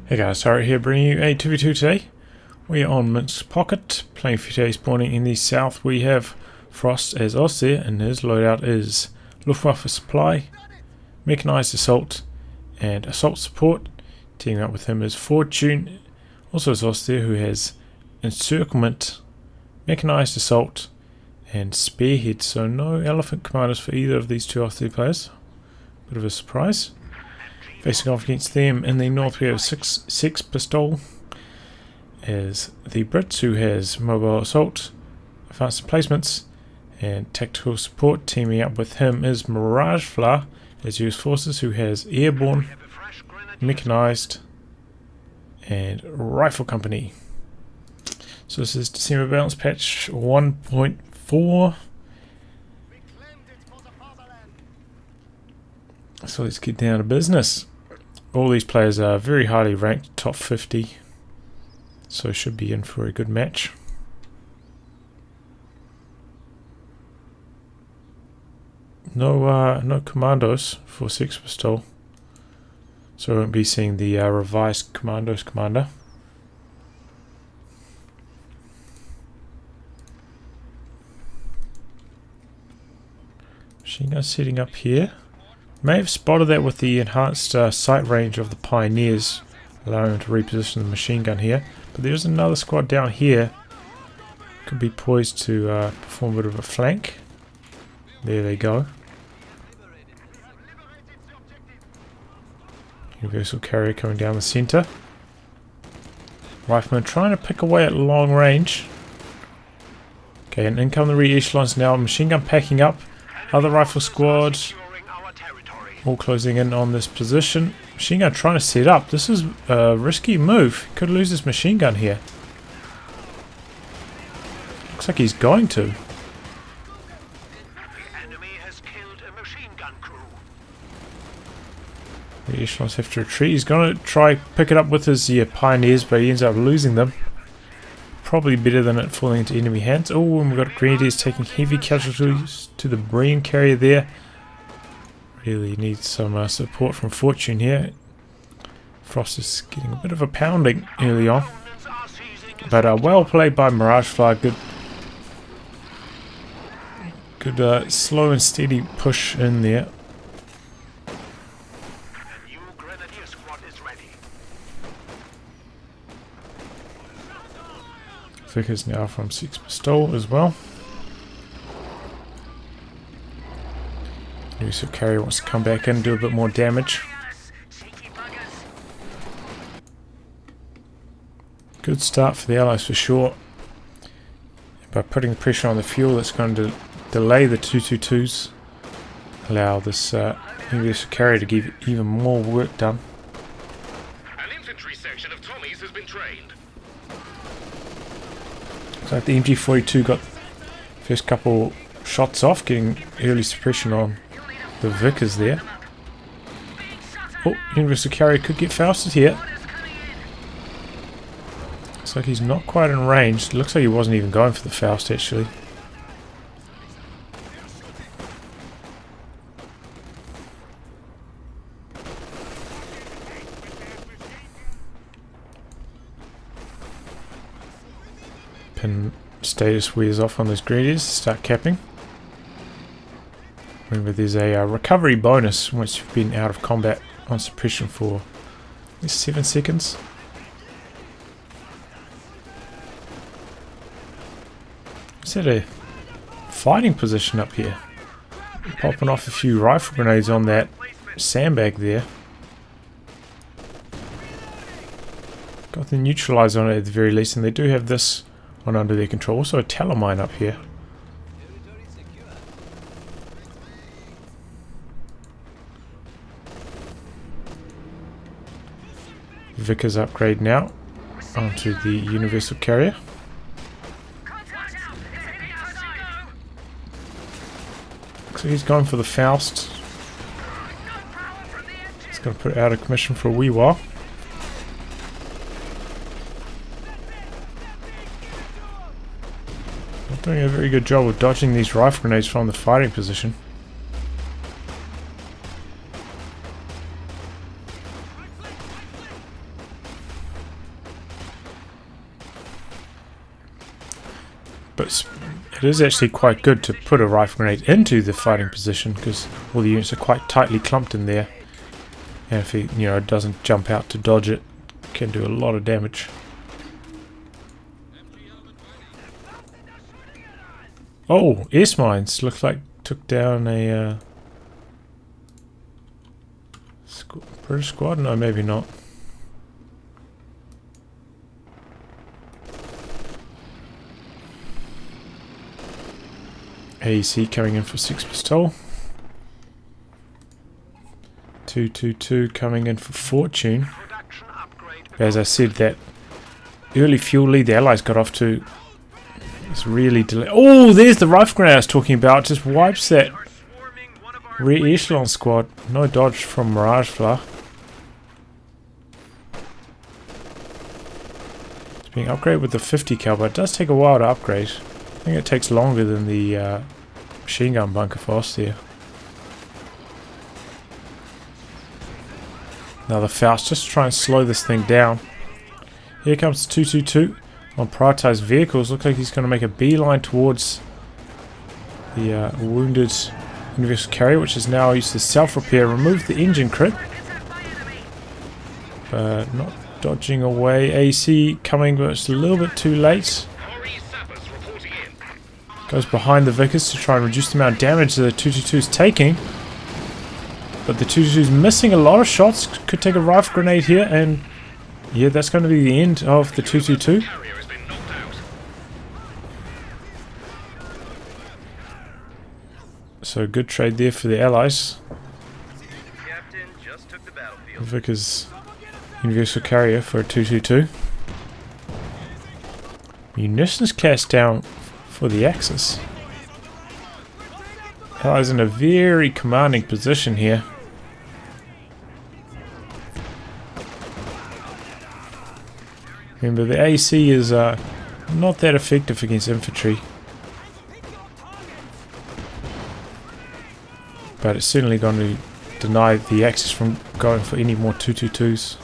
Hey guys, Harry here bringing you a 2v2 today. We are on Minsk Pocket, playing for today, spawning in the south. We have Frost as Oz there, and his loadout is Luftwaffe Supply, Mechanized Assault, and Assault Support. Teaming up with him is Fortune, also as Oz there, who has Encirclement, Mechanized Assault, and Spearhead. So no Elephant Commanders for either of these two Oz there players. Bit of a surprise. Facing off against them in the north we have SexPistole as the Brits, who has Mobile Assault, Advanced Emplacements, and Tactical Support. Teaming up with him is miragefla as US Forces, who has Airborne, Mechanized, and Rifle Company. So this is December Balance Patch 1.4. So let's get down to business. All these players are very highly ranked, top 50, so should be in for a good match. No commandos for SexPistole, so I won't be seeing the revised commandos commander. Machine gun setting up here. May have spotted that with the enhanced sight range of the Pioneers, allowing him to reposition the machine gun here. But there's another squad down here. Could be poised to perform a bit of a flank. There they go. Universal carrier coming down the centre. Rifleman trying to pick away at long range. Okay, and in come the re-echelons now. Machine gun packing up. Other rifle squads all closing in on this position. Machine gun trying to set up. This is a risky move. Could lose his machine gun here. Looks like he's going to. The enemy has killed a machine gun crew. The echelons have to retreat. He's going to try pick it up with his Pioneers, but he ends up losing them. Probably better than it falling into enemy hands. Oh, and we've got Grenadiers taking heavy casualties to the Marine carrier there. Really needs some support from Fortune here. Frost is getting a bit of a pounding early on. But well played by miragefla. Good slow and steady push in there. A new Grenadier squad is ready. Vickers now from SexPistole as well. Use of carrier wants to come back in and do a bit more damage. Good start for the Allies for sure. By putting the pressure on the fuel, that's going to delay the 222s. Allow this universal carrier to give even more work done. An infantry section of Tommies has been trained. So the MG42 got first couple shots off, getting early suppression on the Vickers there. Oh, universal carrier could get Fausted here. Looks like he's not quite in range. Looks like he wasn't even going for the Faust actually. Pin status wears off on those Grenadiers, start capping. Remember, there's a recovery bonus once you've been out of combat on suppression for at least 7 seconds. Is that a fighting position up here? Popping off a few rifle grenades on that sandbag there. Got the neutralizer on it at the very least, and they do have this one under their control. Also a Talomine up here. Vickers upgrade now onto the universal carrier. Looks like he's going for the Faust. He's going to put it out of commission for a wee while. Not doing a very good job of dodging these rifle grenades from the fighting position. But it is actually quite good to put a rifle grenade into the fighting position because all the units are quite tightly clumped in there. And if it, doesn't jump out to dodge it, it can do a lot of damage. Oh, ace mines. Looks like took down a British squad? No, maybe not. AEC coming in for SexPistole. 222 coming in for Fortune. As I said, that early fuel lead the Allies got off to is really delayed. Oh, there's the rifle grenade I was talking about. Just wipes that rear echelon squad. No dodge from miragefla. It's being upgraded with the 50 cal, but it does take a while to upgrade. I think it takes longer than the machine gun bunker for us there. Now the Faust, just to try and slow this thing down. Here comes 222 on prioritized vehicles. Looks like he's going to make a beeline towards the wounded universal carrier, which is now used to self-repair. Remove the engine crit. But not dodging away. AC coming, but it's a little bit too late. Goes behind the Vickers to try and reduce the amount of damage that the 222 is taking. But the 222 is missing a lot of shots. Could take a rifle grenade here, and yeah, that's going to be the end of the 222. So good trade there for the Allies. Vickers universal carrier for a 222. Munitions cast down for the Axis. Allies in a very commanding position here. Remember, the AC is not that effective against infantry, but it's certainly going to deny the Axis from going for any more 222s.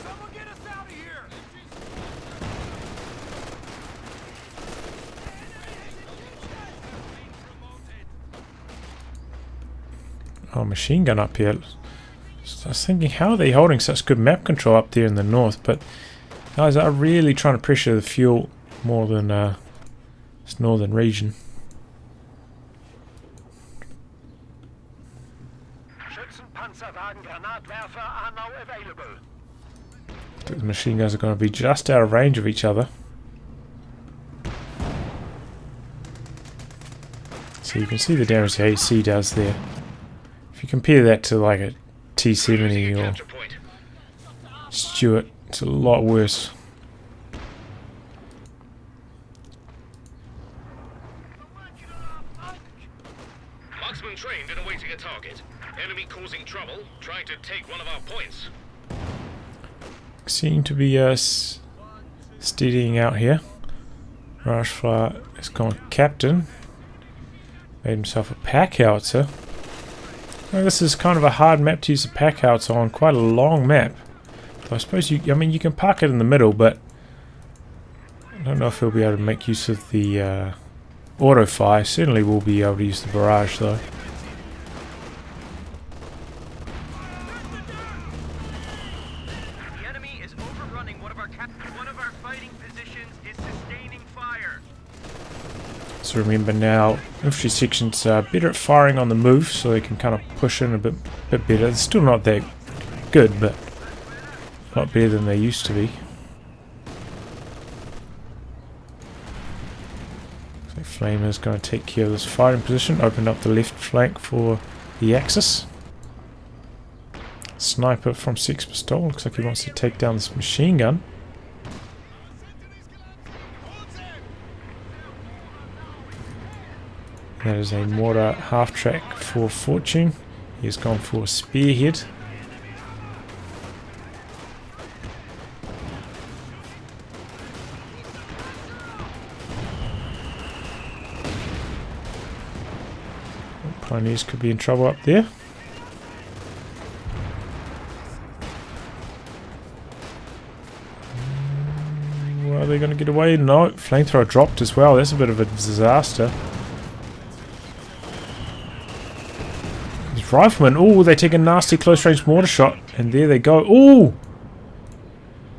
Oh, machine gun up here. So I was thinking, how are they holding such good map control up there in the north? But guys are really trying to pressure the fuel more than this northern region. The machine guns are going to be just out of range of each other. So you can see the damage the AC does there. If you compare that to like a T-70 or Stuart, it's a lot worse. Marksman trained in awaiting a target. Enemy causing trouble, trying to take one of our points. Seem to be steadying out here. miragefla has gone captain. Made himself a pack howitzer. Well, this is kind of a hard map to use a pack howitzer on. Quite a long map. So I suppose you can park it in the middle, but I don't know if he'll be able to make use of the auto fire. Certainly will be able to use the barrage though. The enemy is overrunning one of our fighting positions is sustaining fire. So remember now, infantry sections are better at firing on the move, so they can kind of push in a bit better. It's still not that good, but a lot better than they used to be. So Flamer's going to take care of this fighting position, open up the left flank for the Axis. Sniper from SexPistole, looks like he wants to take down this machine gun. That is a mortar half-track for Fortune. He's gone for a spearhead. Pioneers could be in trouble up there. Are they going to get away? No. Flamethrower dropped as well. That's a bit of a disaster. These riflemen. Oh, they take a nasty close-range mortar shot. And there they go. Oh!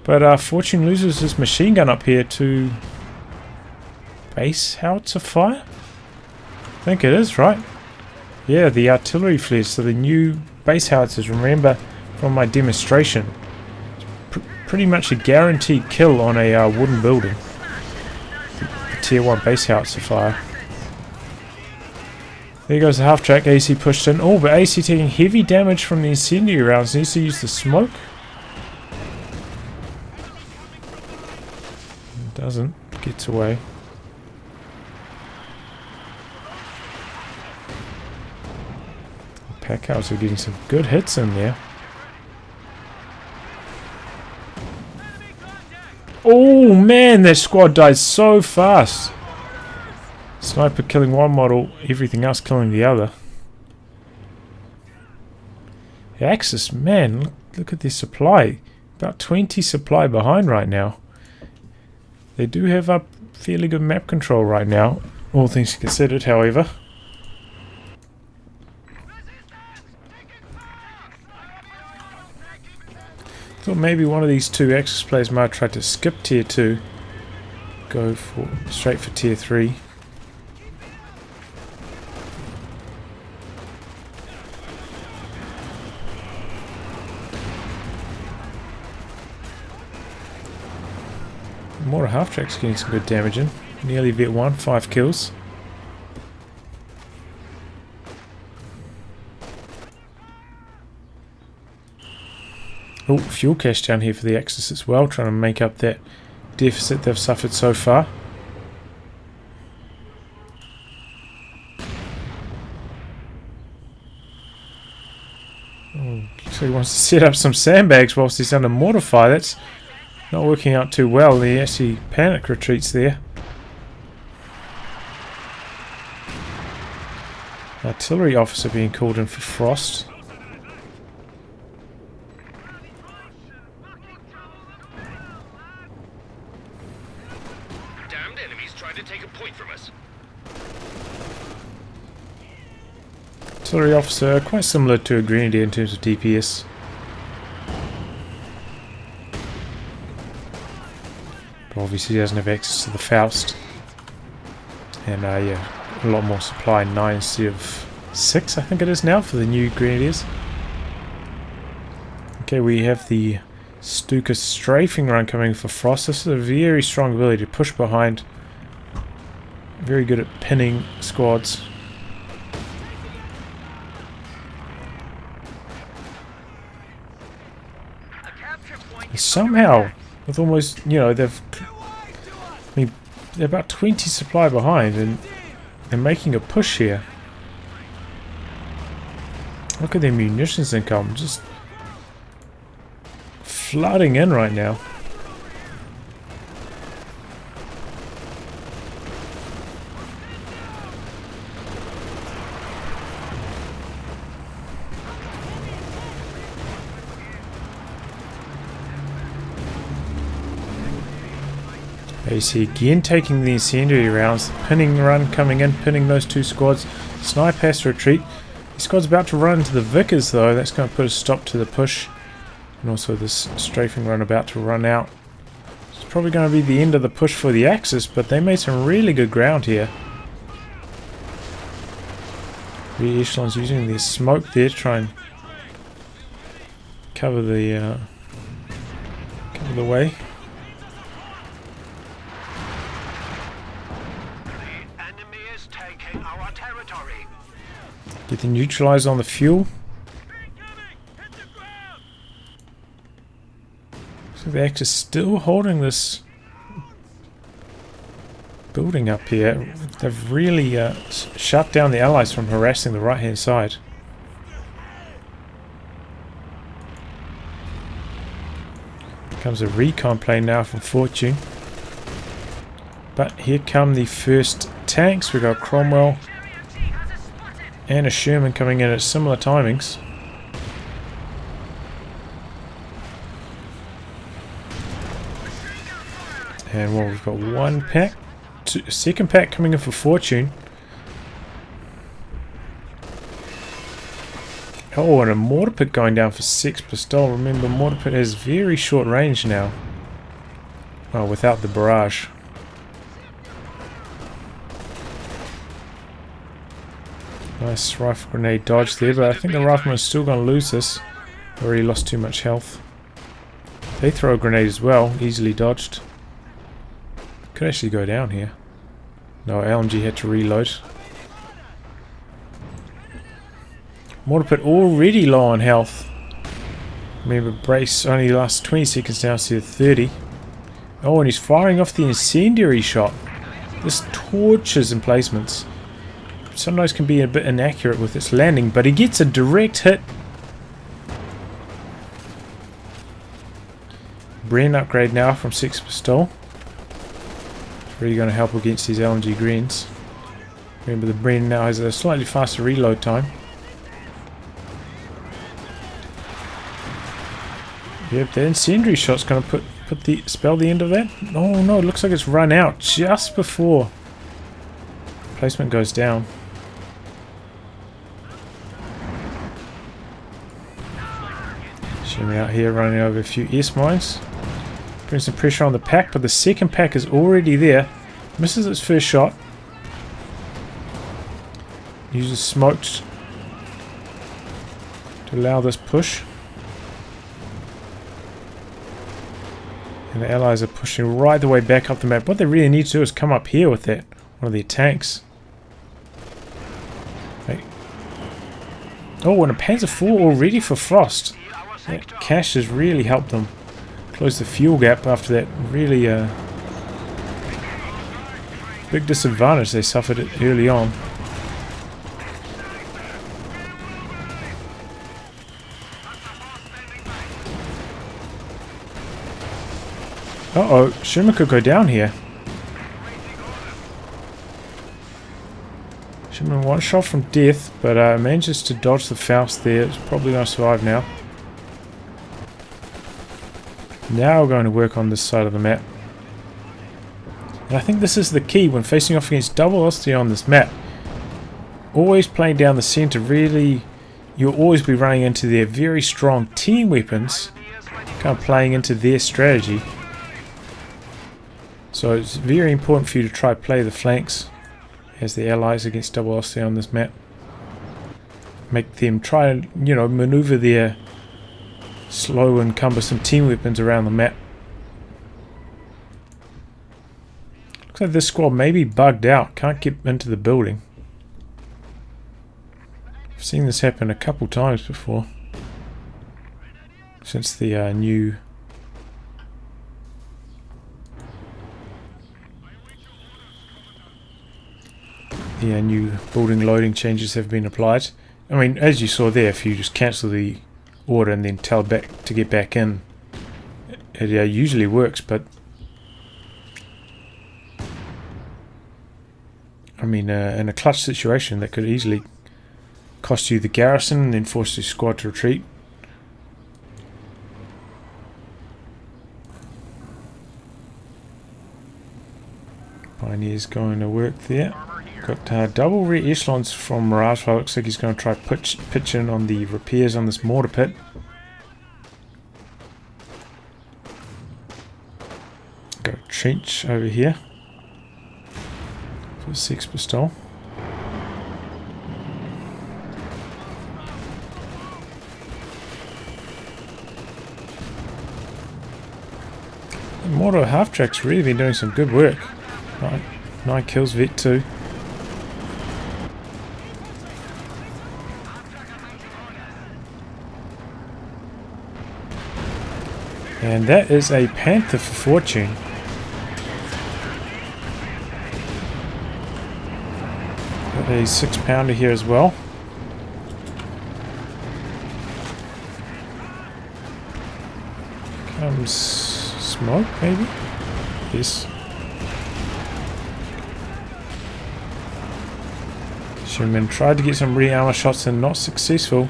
But Fortune loses his machine gun up here to base howitzer fire? I think it is, right? Yeah, the artillery flares. So the new base howitzers, remember from my demonstration. Pretty much a guaranteed kill on a wooden building. The tier 1 base howitzer fire. There goes the half track. AC pushed in. Oh, but AC taking heavy damage from the incendiary rounds. Needs to use the smoke. Doesn't. Gets away. Packhouse are getting some good hits in there. Oh man, that squad died so fast. Sniper killing one model, everything else killing the other. The Axis, man, look at their supply. About 20 supply behind right now. They do have up fairly good map control right now, all things considered, however. Thought maybe one of these two Axis players might try to skip tier 2. Go straight for tier 3. More half-track's getting some good damage in. Nearly vet 1, 5 kills. Oh, fuel cache down here for the Axis as well, trying to make up that deficit they've suffered so far. Oh, so he wants to set up some sandbags whilst he's under mortar fire. That's not working out too well. He actually panic retreats there. Artillery officer being called in for Frost. Damned enemies trying to take a point from us. Artillery officer, quite similar to a grenadier in terms of DPS. But obviously he doesn't have access to the Faust. And yeah, a lot more supply, 9 instead of 6 I think it is now for the new grenadiers. Okay, we have the Stuka strafing run coming for Frost. This is a very strong ability to push behind. Very good at pinning squads. Somehow, with almost, you know, they're about 20 supply behind and they're making a push here. Look at their munitions income, just flooding in right now. AC again taking the incendiary rounds. The pinning run coming in, pinning those two squads. Snipe has to retreat. The squad's about to run into the Vickers though. That's going to put a stop to the push. And also this strafing run about to run out. It's probably going to be the end of the push for the Axis, but they made some really good ground here. The echelons using their smoke there to try and cover the way. Getting neutralized on the fuel. So the Axis still holding this building up here. They've really shut down the Allies from harassing the right hand side. Comes a recon plane now from Fortune. But here come the first tanks. We got Cromwell and a Sherman coming in at similar timings. And well, we've got one pack. Second pack coming in for Fortune. Oh, and a mortar pit going down for SexPistole. Remember, mortar pit has very short range now. Well, without the barrage. Nice rifle grenade dodge there, but I think the rifleman's still going to lose this. Already lost too much health. They throw a grenade as well, easily dodged. Could actually go down here. No, LMG had to reload. Mortar pit already low on health. Remember, brace only lasts 20 seconds now, so 30. Oh, and he's firing off the incendiary shot. This torches emplacements. Sometimes can be a bit inaccurate with its landing, but he gets a direct hit. Bren upgrade now from SexPistole. It's really going to help against these LMG greens. Remember, the Bren now has a slightly faster reload time. Yep, the incendiary shot's going to spell the end of that. Oh no, it looks like it's run out just before placement goes down. Shimmy out here, running over a few S-mines. Putting some pressure on the pack, but the second pack is already there. Misses its first shot. Uses smoked to allow this push. And the allies are pushing right the way back up the map. What they really need to do is come up here with that. One of their tanks. Hey. Oh, and a Panzer IV already for Frost. That cash has really helped them close the fuel gap after that really big disadvantage they suffered it early on. Uh-oh, Sherman could go down here. Sherman one shot from death, but manages to dodge the Faust there. It's probably going to survive now. Now we're going to work on this side of the map. And I think this is the key when facing off against double velocity on this map. Always playing down the center, really, you'll always be running into their very strong team weapons, kind of playing into their strategy. So it's very important for you to try to play the flanks as the allies against double velocity on this map. Make them try and, you know, maneuver their slow and cumbersome team weapons around the map. Looks like this squad may be bugged out, can't get into the building. I've seen this happen a couple times before. Since the new building loading changes have been applied. I mean, as you saw there, if you just cancel the order and then tell back to get back in, it usually works, but I mean, in a clutch situation that could easily cost you the garrison and then force your squad to retreat. Pioneer's going to work there. Got double rear echelons from miragefla. Looks like he's going to try pitch in on the repairs on this mortar pit. Got a trench over here for SexPistole. The mortar half-track's really been doing some good work. 9 kills, Vet 2. And that is a Panther for Fortune. Got a 6-pounder here as well. Comes smoke, maybe? Yes. Sherman tried to get some re-armor shots and not successful.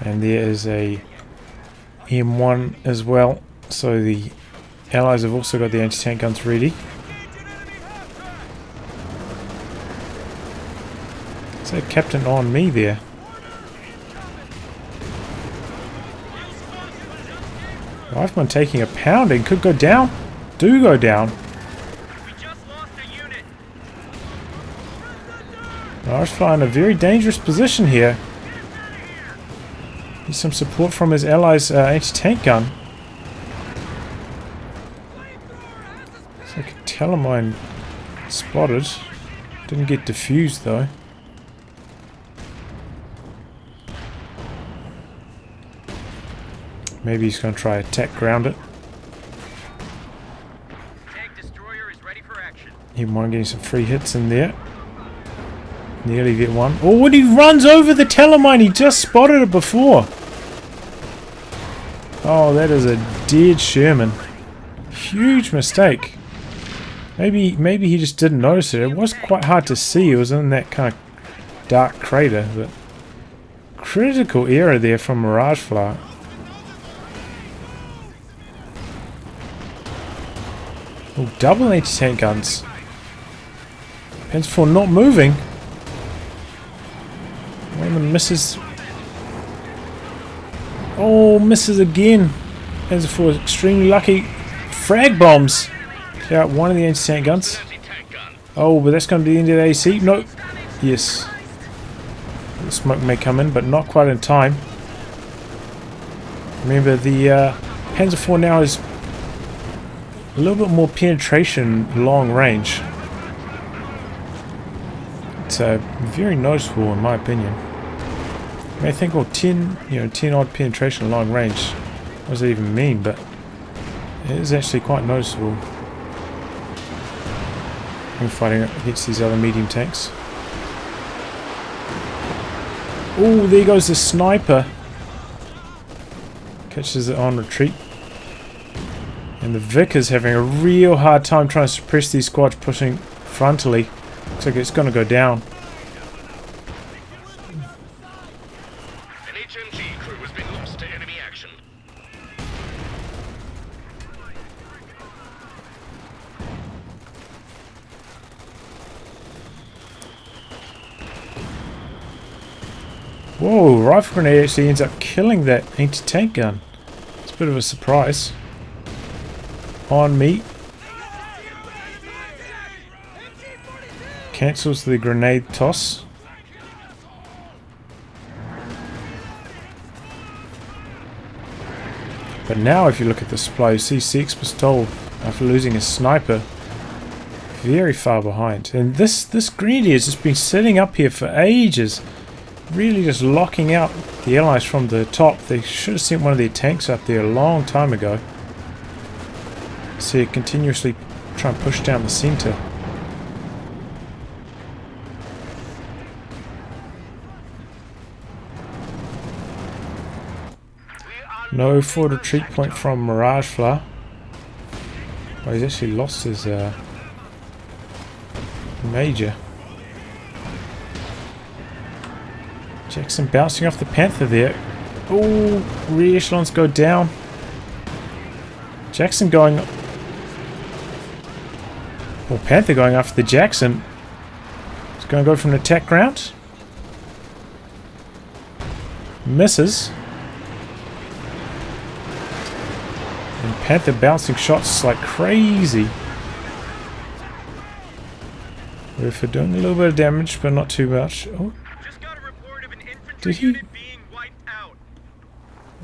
And there is a M1 as well. So the Allies have also got the anti-tank guns ready. So Captain on me there. Rifleman taking a pounding. Could go down. Do go down. We just lost a unit. Miragefla in a very dangerous position here. Needs some support from his allies' anti-tank gun. It's like a telemine spotted. Didn't get diffused though. Maybe he's going to try attack ground it. Tank destroyer is ready for action. M1 getting some free hits in there. Nearly get one. Oh, when he runs over the telemine, he just spotted it before. Oh, that is a dead Sherman. Huge mistake. Maybe he just didn't notice it. It was quite hard to see. It was in that kind of dark crater. But critical error there from Miragefla. Oh, double anti-tank guns. Panzer IV not moving. One of them misses. Oh, misses again. Panzer IV extremely lucky. Frag bombs. Clear out one of the anti-tank guns. Oh, but that's going to be the end of the AC. No. Yes. The smoke may come in, but not quite in time. Remember, the Panzer IV now is a little bit more penetration long range. It's very noticeable in my opinion. You may think, oh, 10 odd penetration long range. What does that even mean? But it is actually quite noticeable when fighting against these other medium tanks. Oh, there goes the sniper. Catches it on retreat. And the Vic is having a real hard time trying to suppress these squads pushing frontally. Looks like it's going to go down. An HMG crew has been lost to enemy action. Whoa, rifle grenade actually ends up killing that anti-tank gun. It's a bit of a surprise. On me. Cancels the grenade toss. But now if you look at the supply, you see SexPistole, after losing his sniper, very far behind. And this grenadier has just been sitting up here for ages, really just locking out the allies from the top. They should have sent one of their tanks up there a long time ago. See it continuously try and push down the center. No forward retreat point from Miragefla. Oh, he's actually lost his major. Jackson bouncing off the Panther there. Oh, rear echelons go down. Jackson going... Well, Panther going after the Jackson. He's going to go from an attack ground. Misses. And Panther bouncing shots like crazy. Riffer doing a little bit of damage, but not too much. Oh, Just got a report of an infantry did he? unit being wiped out.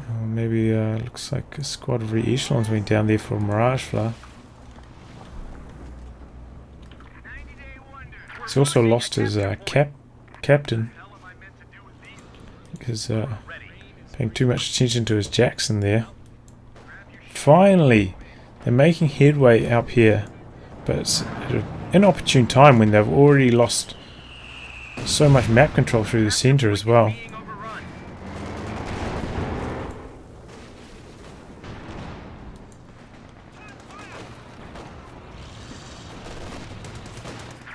Oh, maybe looks like a squad of re-echelons went down there for Miragefla. He's also lost his captain because paying too much attention to his Jackson there. Finally, they're making headway up here, but it's at an inopportune time when they've already lost so much map control through the center as well. Being overrun.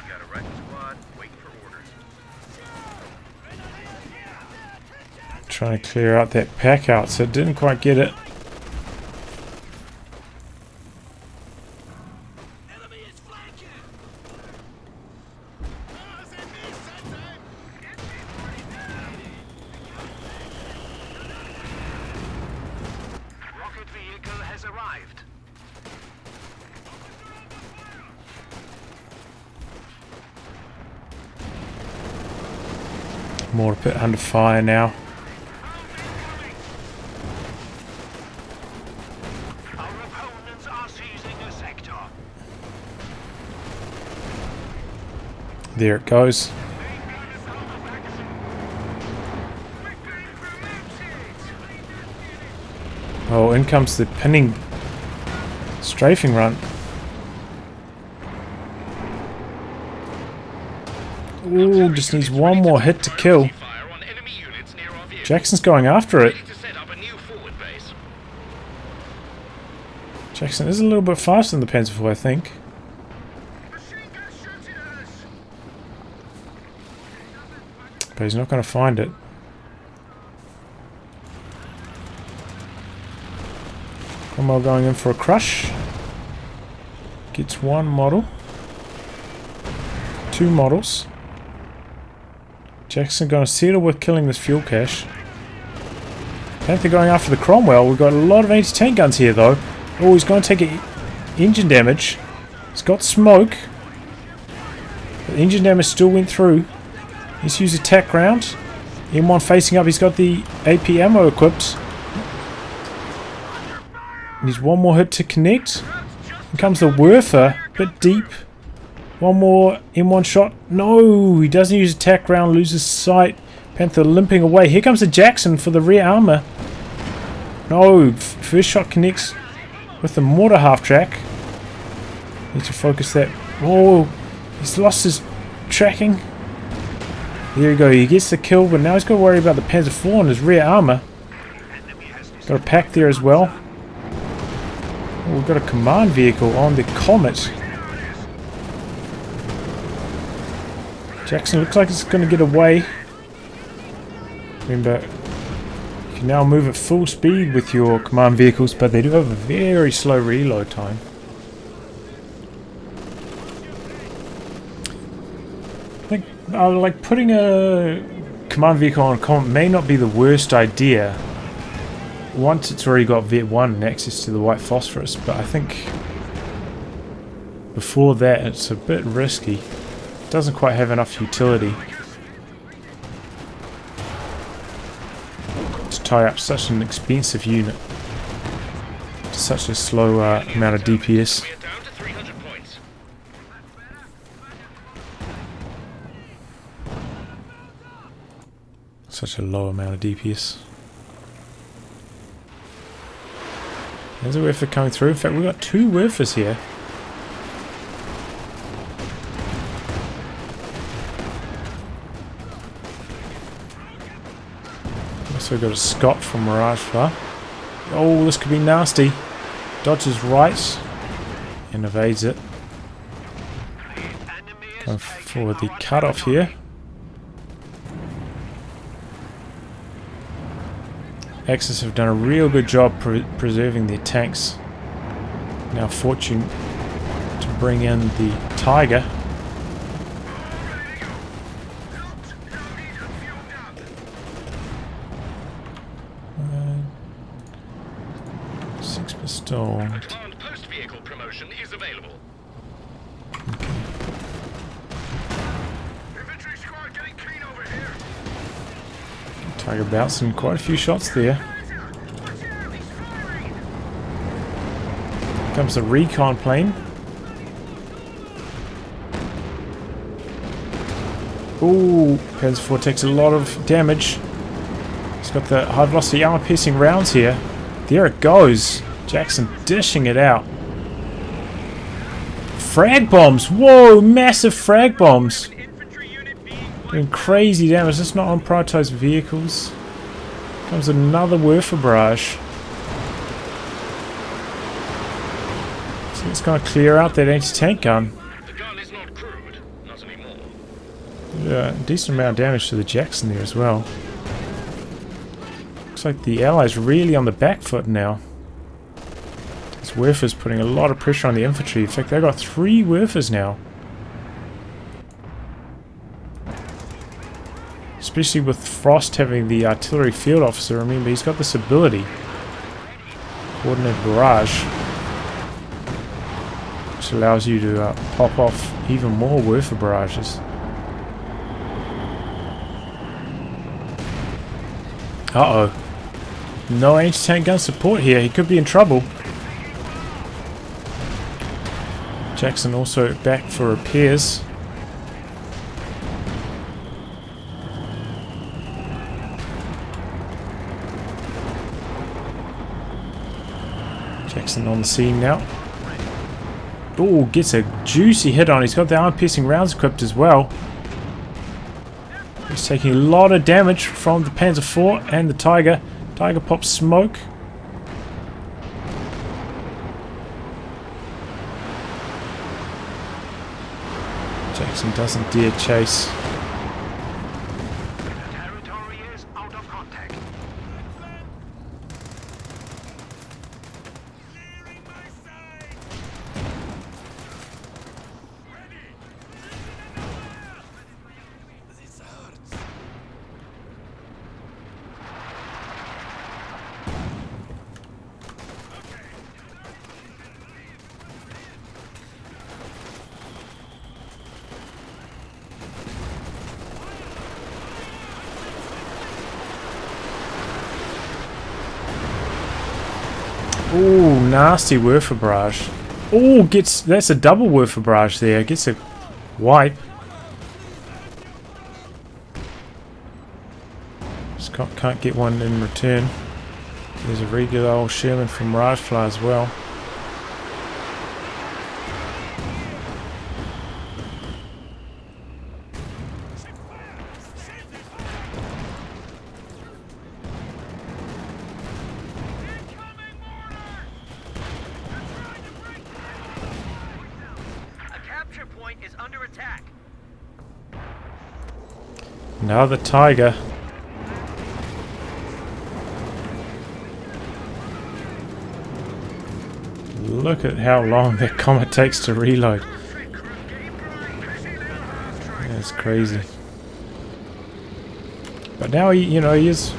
Got a wrecking squad. Wait for orders. trying to clear out that pack out, so didn't quite get it. Rocket vehicle has arrived. Mortar pit under fire now. Our opponents are seizing a sector. There it goes. Oh, in comes the pinning strafing run. Ooh, just needs one more hit to kill. Fire on enemy units near our vehicle. Jackson's going after it. Ready to set up a new forward base. Jackson is a little bit faster than the Panzer IV, I think. But he's not going to find it. Cromwell going in for a crush. Gets one model. Two models. Jackson going to settle with killing this fuel cache. Panther going after the Cromwell. We've got a lot of anti-tank guns here though. Oh, he's going to take engine damage. He's got smoke. The engine damage still went through. He's used attack round. M1 facing up. He's got the AP ammo equipped. Needs one more hit to connect. Here comes the Werfer. Bit deep. One more M1 shot. No, he doesn't use attack round. Loses sight. Panther limping away. Here comes the Jackson for the rear armor. No, first shot connects with the mortar half track. Need to focus that. Oh, he's lost his tracking. There you go. He gets the kill, but now he's got to worry about the Panzer IV and his rear armor. Got a pack there as well. Oh, we've got a command vehicle on the Comet. Jackson looks like it's going to get away. Remember, you can now move at full speed with your command vehicles, but they do have a very slow reload time. Like putting a command vehicle on a Comet may not be the worst idea once it's already got Vet 1 and access to the white phosphorus, but I think before that it's a bit risky. It doesn't quite have enough utility to tie up such an expensive unit to such a slow amount of DPS. We're down to 300 points. Such a low amount of DPS. There's a Werfer coming through. In fact, we've got two Werfers here. Also got a Scott from miragefla. Oh, this could be nasty. Dodges right and evades it. Going for the cutoff here. Axis have done a real good job preserving their tanks. Now fortune to bring in the Tiger. SexPistole. A command post vehicle promotion is available. Infantry squad getting clean over here. Tiger bouncing quite a few shots there. Comes the recon plane. Ooh, Panzer IV takes a lot of damage. He's got the high velocity armor piercing rounds here. There it goes. Jackson dishing it out. Frag bombs! Whoa, massive frag bombs! Doing crazy damage. That's not on prioritized vehicles. Comes another Werfer barrage. So it's going to clear out that anti-tank gun. The gun is not crude, not anymore. Yeah, decent amount of damage to the Jackson there as well. Looks like the Allies really on the back foot now. This Werfer's putting a lot of pressure on the infantry. In fact, they've got 3 Werfers now. Especially with Frost having the artillery field officer. Remember, he's got this ability. Coordinate barrage. Which allows you to pop off even more Werfer barrages. Uh-oh. No anti-tank gun support here. He could be in trouble. Jackson also back for repairs. Jackson on the scene now. Oh, gets a juicy hit on. He's got the arm-piercing rounds equipped as well. He's taking a lot of damage from the Panzer IV and the Tiger. Tiger pops smoke. Jackson doesn't dare chase. Territory is out of contact. Ooh, nasty Werfer barrage. Ooh, that's a double Werfer barrage there. Gets a wipe. Scott can't get one in return. There's a regular old Sherman from miragefla as well. Is under attack. Now the Tiger. Look at how long that Comet takes to reload. That's crazy. But now he is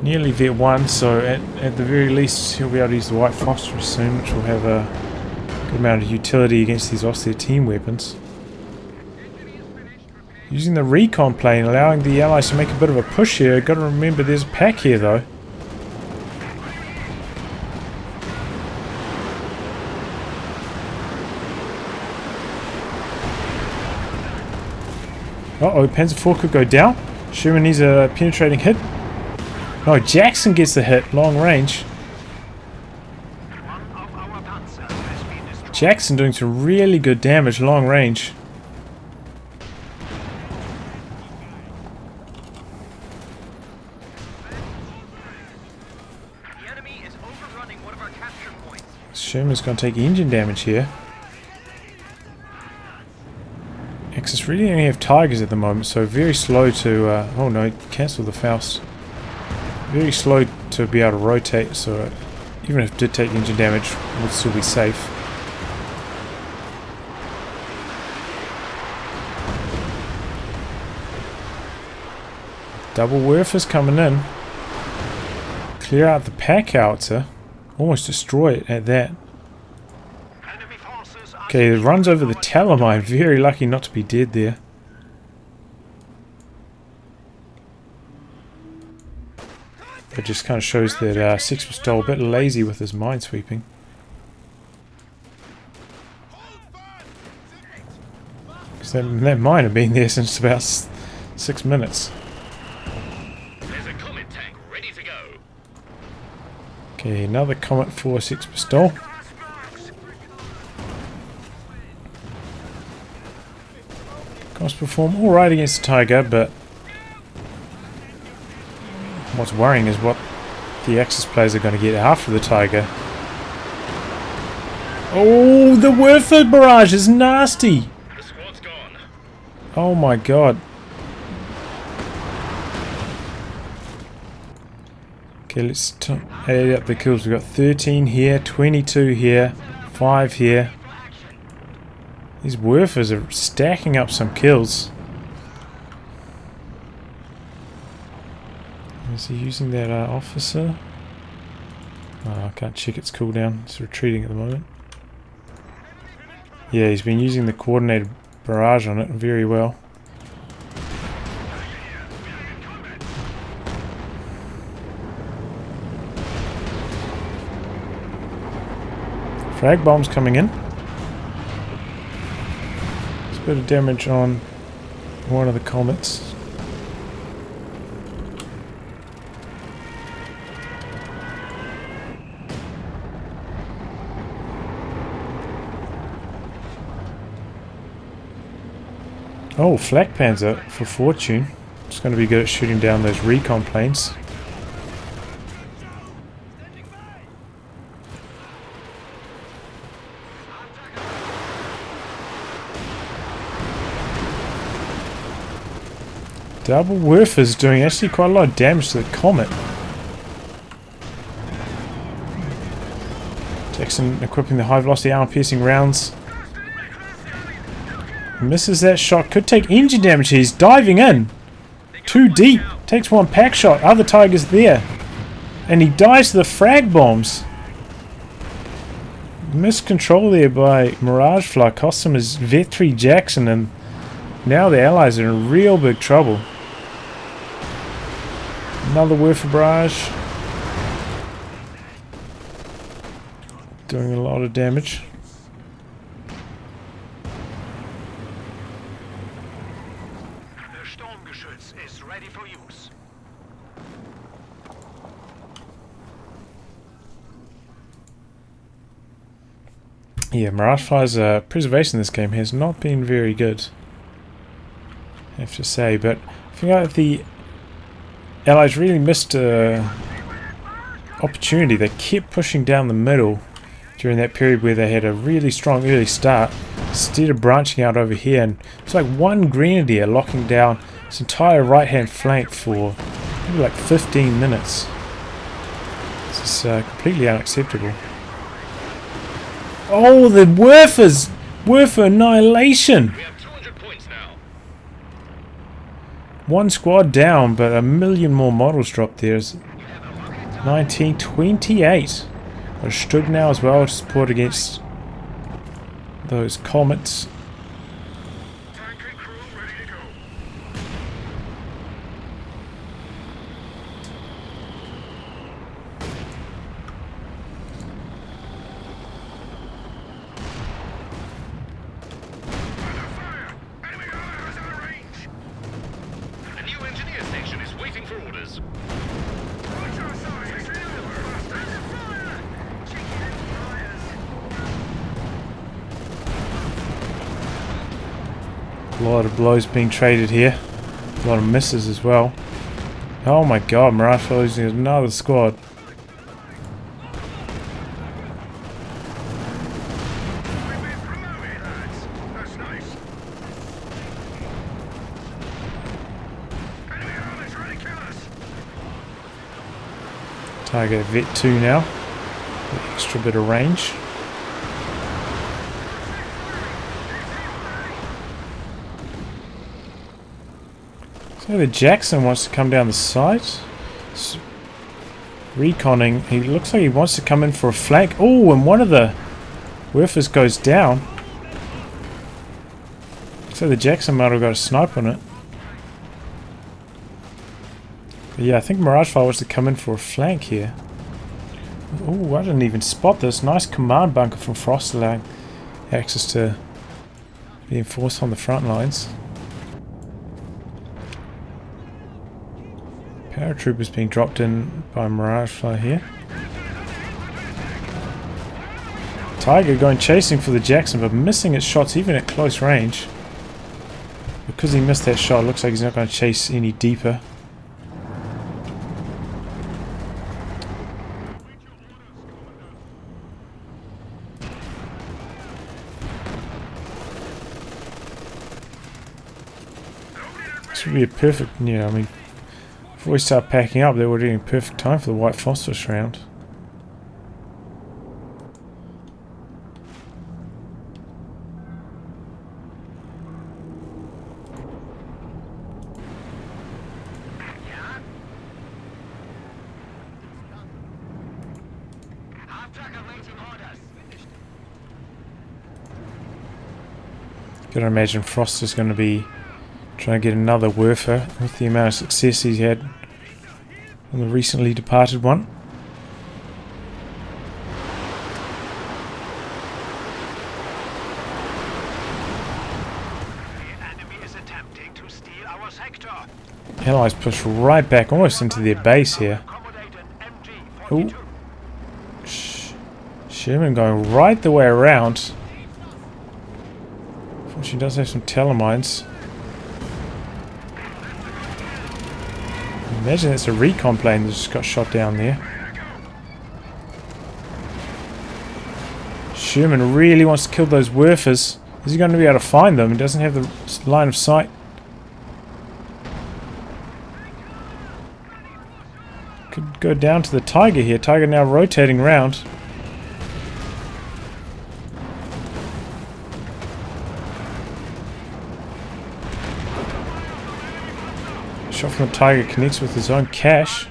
nearly Vet 1, so at the very least he'll be able to use the White Phosphorus soon, which will have a good amount of utility against these Austria team weapons. Using the recon plane, allowing the Allies to make a bit of a push here. Got to remember there's a pack here though. Uh-oh, Panzer IV could go down. Sherman needs a penetrating hit. No, Jackson gets the hit, long range. Jackson doing some really good damage, long range. The enemy is overrunning one of our capture points. Sherman's going to take engine damage here. Axis really only have Tigers at the moment, so very slow to... oh no, cancel the Faust. Very slow to be able to rotate, so even if it did take engine damage, it would still be safe. Double Werfer's coming in. Clear out the pack howitzer. Almost destroy it at that. Okay, it runs over the Talamine. Very lucky not to be dead there. It just kind of shows that SexPistole a bit lazy with his minesweeping. Because that mine had been there since about 6 minutes. There's a Comet tank ready to go. Okay, another Comet for SexPistole. Costs perform alright against the Tiger, but what's worrying is what the Axis players are going to get after the Tiger. Oh, the Werfer barrage is nasty! The squad's gone. Oh my god. Okay, let's add up the kills. We've got 13 here, 22 here, 5 here. These Werfers are stacking up some kills. Is he using that officer? Oh, I can't check its cooldown. It's retreating at the moment. Yeah, he's been using the coordinated barrage on it very well. Frag bombs coming in. There's a bit of damage on one of the comets. Oh, Flak Panzer for fortune. It's going to be good at shooting down those recon planes. Double Werfers doing actually quite a lot of damage to the comet. Jackson equipping the high velocity armor piercing rounds. Misses that shot. Could take engine damage. He's diving in. Too deep. Takes one pack shot. Other Tiger's there. And he dies to the frag bombs. Missed control there by miragefla. Cost him his Vet 3 Jackson. And now the Allies are in real big trouble. Another Werfer barrage. Doing a lot of damage. Is ready for use. Yeah, miragefla's preservation in this game has not been very good, I have to say, but I think like the Allies really missed an opportunity. They kept pushing down the middle during that period where they had a really strong early start, instead of branching out over here, and it's like one grenadier locking down this entire right hand flank for maybe like 15 minutes. This is completely unacceptable. Oh, the Werfers! Werfer annihilation! We have 200 points now. One squad down, but a million more models dropped there. 1928. Got Stug now as well to support against those comets. Tank and crew ready to go. Under fire! Enemy gunner is out of range. A new engineer station is waiting for orders. Watch our side! Under fire! Chicken fires! A lot of blows being traded here. A lot of misses as well. Oh my god, miragefla losing another squad. We've been promoted, lads. That's nice. Enemy armor's ready to kill us. Tiger Vet 2 now. Extra bit of range. So the Jackson wants to come down the side. Reconning. He looks like he wants to come in for a flank. Oh, and one of the Werfers goes down. So the Jackson might have got a snipe on it. But yeah, I think miragefla wants to come in for a flank here. Oh, I didn't even spot this. Nice command bunker from Frost allowing access to being forced on the front lines. Paratroopers being dropped in by miragefla here. Tiger going chasing for the Jackson, but missing its shots even at close range. Because he missed that shot, it looks like he's not going to chase any deeper. This would be a perfect, yeah, I mean, Before we start packing up, they were in perfect time for the white phosphorus round. Gotta imagine Frost is going to be trying to get another Werfer with the amount of success he's had on the recently departed one. Allies push right back almost into their base here. Ooh. Sherman going right the way around. She does have some telemines. Imagine it's a recon plane that just got shot down there. Sherman really wants to kill those Werfers. Is he going to be able to find them? He doesn't have the line of sight. Could go down to the Tiger here. Tiger now rotating round. Shot from the Tiger connects with his own cache.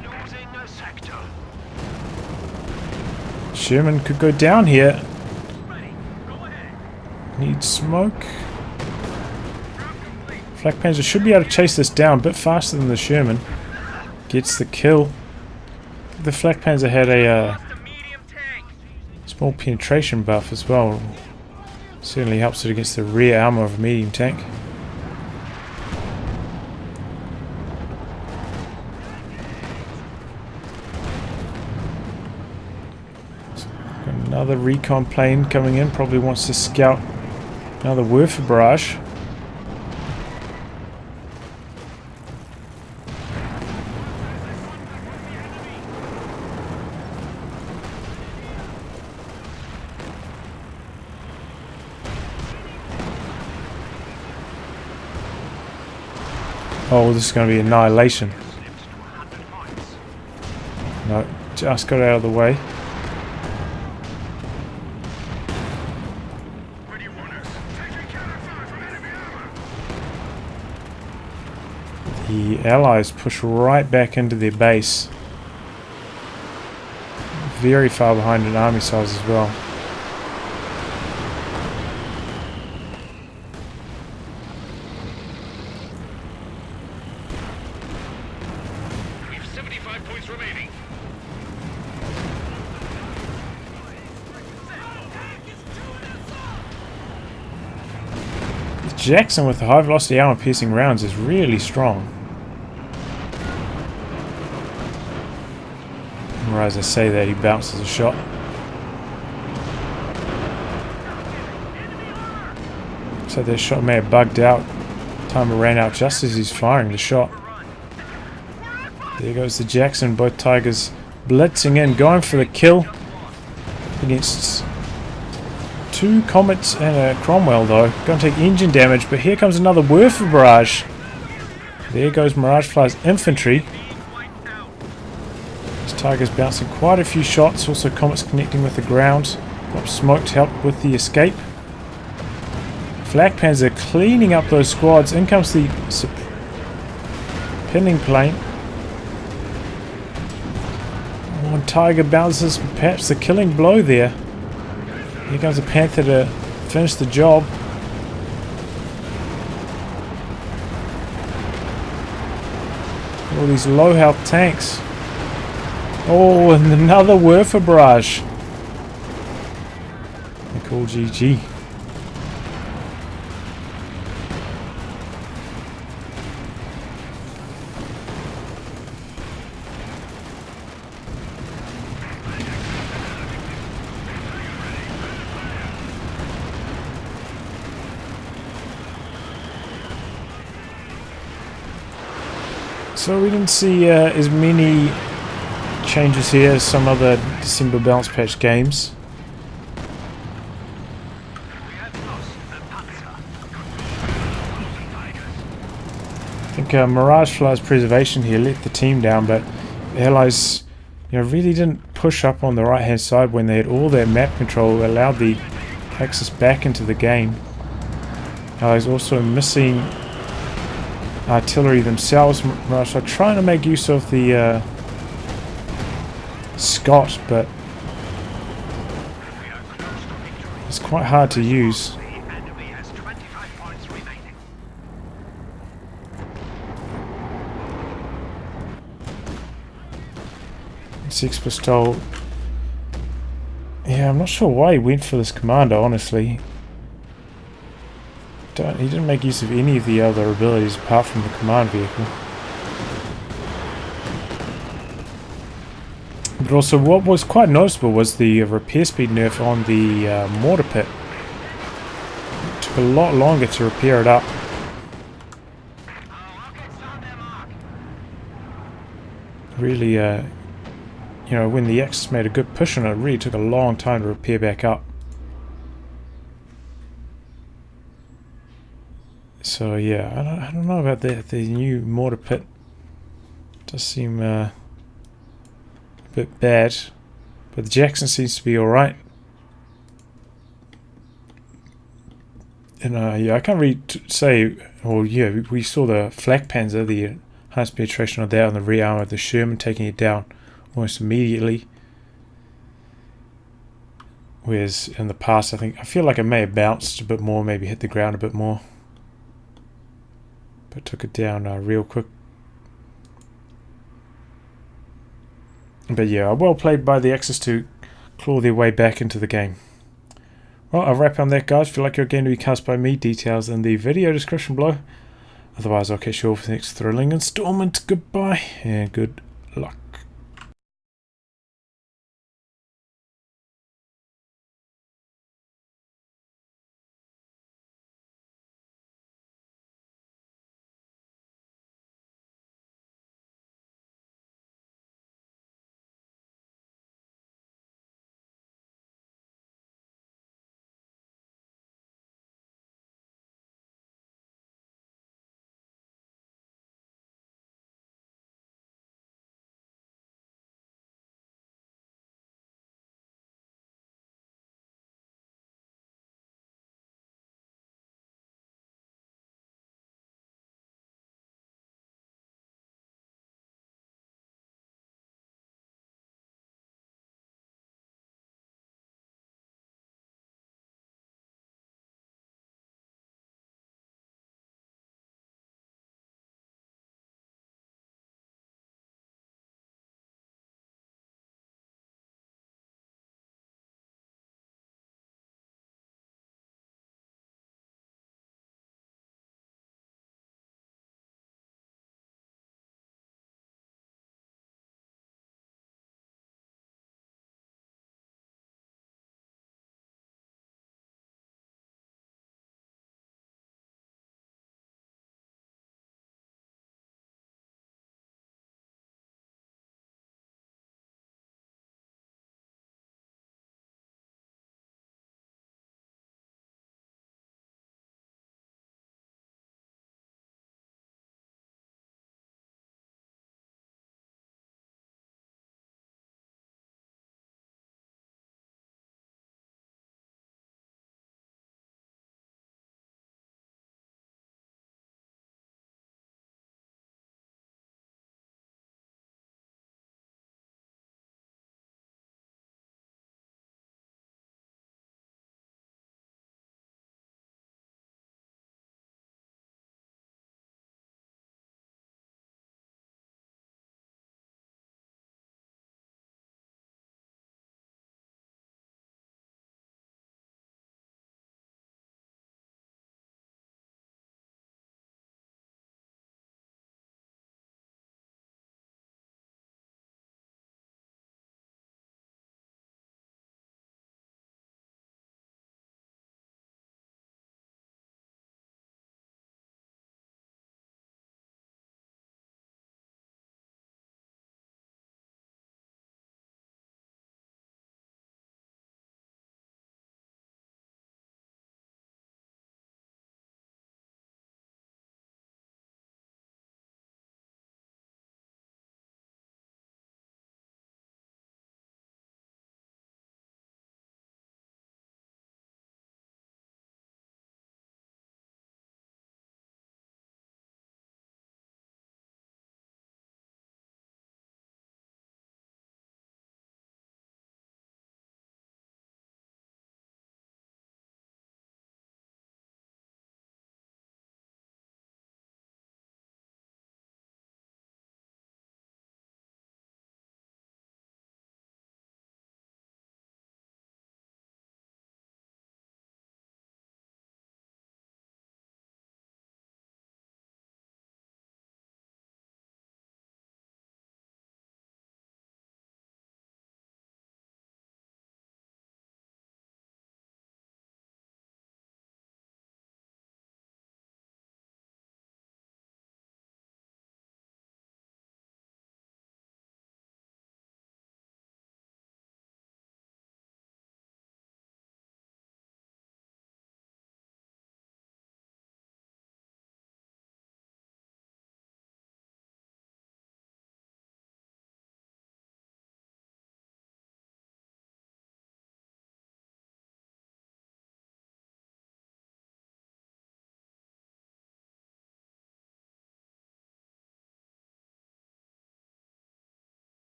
Sherman could go down here. Needs smoke. Flak Panzer should be able to chase this down a bit faster than the Sherman. Gets the kill. The Flak Panzer had a small penetration buff as well. Certainly helps it against the rear armor of a medium tank. Another recon plane coming in, probably wants to scout another Werfer barrage. Oh, this is going to be annihilation. No, just got out of the way. The Allies push right back into their base. Very far behind in army size as well. We have 75 points remaining. Jackson with the high velocity armor piercing rounds is really strong. Or as I say that, he bounces a shot. So their shot may have bugged out. Timer ran out just as he's firing the shot. There goes the Jackson, both Tigers blitzing in, going for the kill against two Comets and a Cromwell though. Going to take engine damage, but here comes another Werfer barrage. There goes Miragefla's infantry. This Tiger's bouncing quite a few shots, also Comets connecting with the ground. Got smoke to help with the escape. Flak Panzer cleaning up those squads. In comes the pinning plane. One Tiger bounces, perhaps the killing blow there. Here comes a Panther to finish the job. All these low health tanks. Oh, and another Werfer barrage. They call GG. So we didn't see as many changes here as some other December balance patch games. think miragefla's preservation here let the team down, but the Allies, really didn't push up on the right hand side when they had all their map control, allowed the Axis back into the game. Allies also missing artillery themselves. Mirage are trying to make use of the Scott, but it's quite hard to use. The enemy has 25 points remaining. SexPistole. Yeah, I'm not sure why he went for this commander, honestly. He didn't make use of any of the other abilities apart from the command vehicle. But also what was quite noticeable was the repair speed nerf on the mortar pit. It took a lot longer to repair it up. Really, when the Axis made a good push on it, it really took a long time to repair back up. So yeah, I don't know about that. The new mortar pit does seem a bit bad, but the Jackson seems to be alright. And yeah, I can't really say. Well, yeah, we saw the Flak Panzer, the enhanced penetration of that on the rear arm of the Sherman, taking it down almost immediately. Whereas in the past, I feel like it may have bounced a bit more, maybe hit the ground a bit more, but took it down real quick. But yeah, well played by the Axis to claw their way back into the game. Well, I'll wrap on that, guys. If you like your game to be cast by me, details in the video description below. Otherwise, I'll catch you all for the next thrilling installment. Goodbye and good luck.